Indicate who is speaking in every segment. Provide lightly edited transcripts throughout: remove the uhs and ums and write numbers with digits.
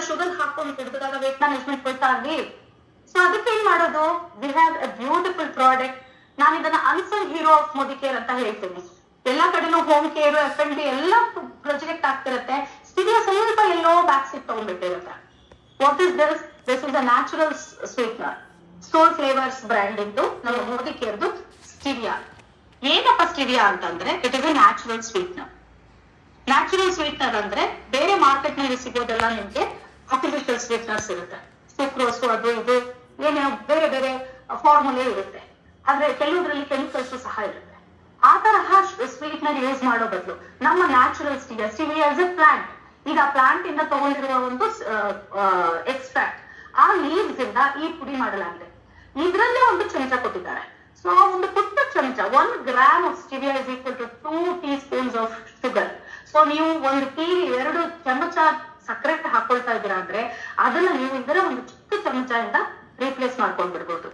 Speaker 1: Sugar ಹಾಕೊಂಡು ಕುಡಿದಾಗ weight management ಗೊತ್ತಾಗ್ಲಿ. ಸೊ ಅದಕ್ಕೆ ಏನ್ ಮಾಡೋದು, we have a beautiful product. ನಾನು ಇದನ್ನ unsung hero of Modicare ಅಂತ ಹೇಳ್ತೀನಿ. ಎಲ್ಲಾ ಕಡೆನೂ ಹೋಮ್ ಕೇರ್, FND ಎಲ್ಲ ಪ್ರೊಜೆಕ್ಟ್ ಆಗ್ತಿರುತ್ತೆ. ಸ್ಟಿವಿಯಾ ಸ್ವಲ್ಪ ಎಲ್ಲೋ ಬ್ಯಾಕ್ ಸೀಟ್ ತಗೊಂಡ್ಬಿಟ್ಟಿರುತ್ತೆ. What is this? This is a natural sweetener. Soul Flavours brand ಇಂದು ನಮ್ಮ ಮೋದಿ ಕೇರ್ದು ಸ್ಟಿವಿಯಾ. ಏನಪ್ಪ ಸ್ಟಿವಿಯಾ ಅಂತಂದ್ರೆ it is a natural sweetener. Natural sweetener ಅಂದ್ರೆ ಬೇರೆ ಮಾರ್ಕೆಟ್ ನಲ್ಲಿ ಸಿಗೋದೆಲ್ಲ ನಿಮ್ಗೆ ಆರ್ಟಿಫಿಷಿಯಲ್ ಸ್ವೀಟ್ನರ್ಸ್ ಇರುತ್ತೆ. ಸುಕ್ರೋಸ್ ಅದು ಇದು ಏನೇನೋ ಬೇರೆ ಬೇರೆ ಫಾರ್ಮುಲೇ ಇರುತ್ತೆ. ಆದ್ರೆ ಕೆಲವುದ್ರಲ್ಲಿ ಕೆಮಿಕಲ್ಸ್ ಸಹ ಇರುತ್ತೆ. ಆ ತರಹ ಸ್ವೀಟ್ನರ್ ಯೂಸ್ ಮಾಡೋ ಬದಲು ನಮ್ಮ ನ್ಯಾಚುರಲ್ ಸ್ಟಿವಿಯಾ ಇಸ್ ಎ ಪ್ಲಾಂಟ್. ಈಗ ಪ್ಲಾಂಟ್ ಇಂದ ತಗೊಂಡಿರುವ ಒಂದು ಎಕ್ಸ್ಟ್ರಾಕ್ಟ್, ಆ ಲೀವ್ಸ್ ಇಂದ ಈ ಪುಡಿ ಮಾಡಲಾಗಿದೆ. ಇದ್ರಲ್ಲೇ ಒಂದು ಚಮಚ ಕೊಟ್ಟಿದ್ದಾರೆ. ಸೊ ಒಂದು ಪುಟ್ಟ ಚಮಚ, 1 gram of stevia is equal to 2 teaspoons of sugar. So ನೀವು ಒಂದು ಟೀ 2 ಚಮಚ ಸಕ್ಕರೆ ಹಾಕೊಳ್ತಾ ಇದ್ದೀರಾ ಅಂದ್ರೆ ಅದನ್ನ ನೀವು ಇದರ ಒಂದು ಚಿಕ್ಕ ಚಮಚದಿಂದ ರೀಪ್ಲೇಸ್ ಮಾಡ್ಕೊಂಡ್ ಬಿಡ್ಬೋದು.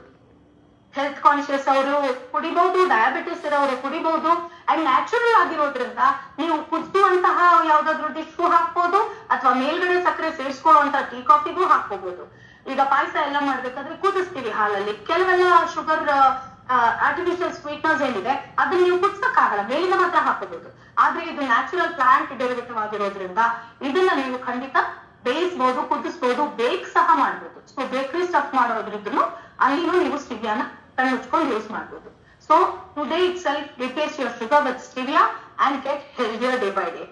Speaker 1: ಹೆಲ್ತ್ ಕಾನ್ಶಿಯಸ್ ಅವರು ಕುಡಿಬಹುದು, ಡಯಾಬಿಟಿಸ್ ಇರೋರು ಕುಡಿಬಹುದು. ಅಂಡ್ ನ್ಯಾಚುರಲ್ ಆಗಿರೋದ್ರಿಂದ ನೀವು ಕುದಿಸುವಂತಹ ಯಾವ್ದಾದ್ರು ಡಿಶ್ಗೂ ಹಾಕ್ಬೋದು, ಅಥವಾ ಮೇಲ್ಗಡೆ ಸಕ್ಕರೆ ಸೇರಿಸ್ಕೊಳ್ಳುವಂತ ಟೀ ಕಾಫಿಗೂ ಹಾಕೋಬಹುದು. ಈಗ ಪಾಯಸ ಎಲ್ಲ ಮಾಡ್ಬೇಕಾದ್ರೆ ಕುದಿಸ್ತೀವಿ ಹಾಲಲ್ಲಿ. ಕೆಲವೆಲ್ಲ ಶುಗರ್ ಆರ್ಟಿಫಿಷಿಯಲ್ ಸ್ವೀಟ್ನರ್ಸ್ ಏನಿದೆ ಅದನ್ನ ನೀವು ಕುದಿಸಕ್ಕಾಗಲ್ಲ, ಮೇಲಿನ ಮಾತ್ರ ಹಾಕೋಬಹುದು. ಆದ್ರೆ ಇದು ನ್ಯಾಚುರಲ್ ಪ್ಲಾಂಟ್ ಡೆರಿವೇಟಿವ್ ಆಗಿರೋದ್ರಿಂದ ಇದನ್ನ ನೀವು ಖಂಡಿತ ಬೇಯಿಸಬಹುದು, ಕುದಿಸಬಹುದು, ಬೇಕ್ ಸಹ ಮಾಡ್ಬೋದು. ಸೊ ಬೇಕರಿ ಸ್ಟಫ್ ಮಾಡೋದ್ರಿದ್ರು ಅಲ್ಲಿನೂ ನೀವು ಸ್ಟಿವಿಯಾನ ಕಣ್ಣು ಮುಚ್ಕೊಂಡು ಯೂಸ್ ಮಾಡ್ಬೋದು. So today itself replace your sugar with stevia and get healthier day by day.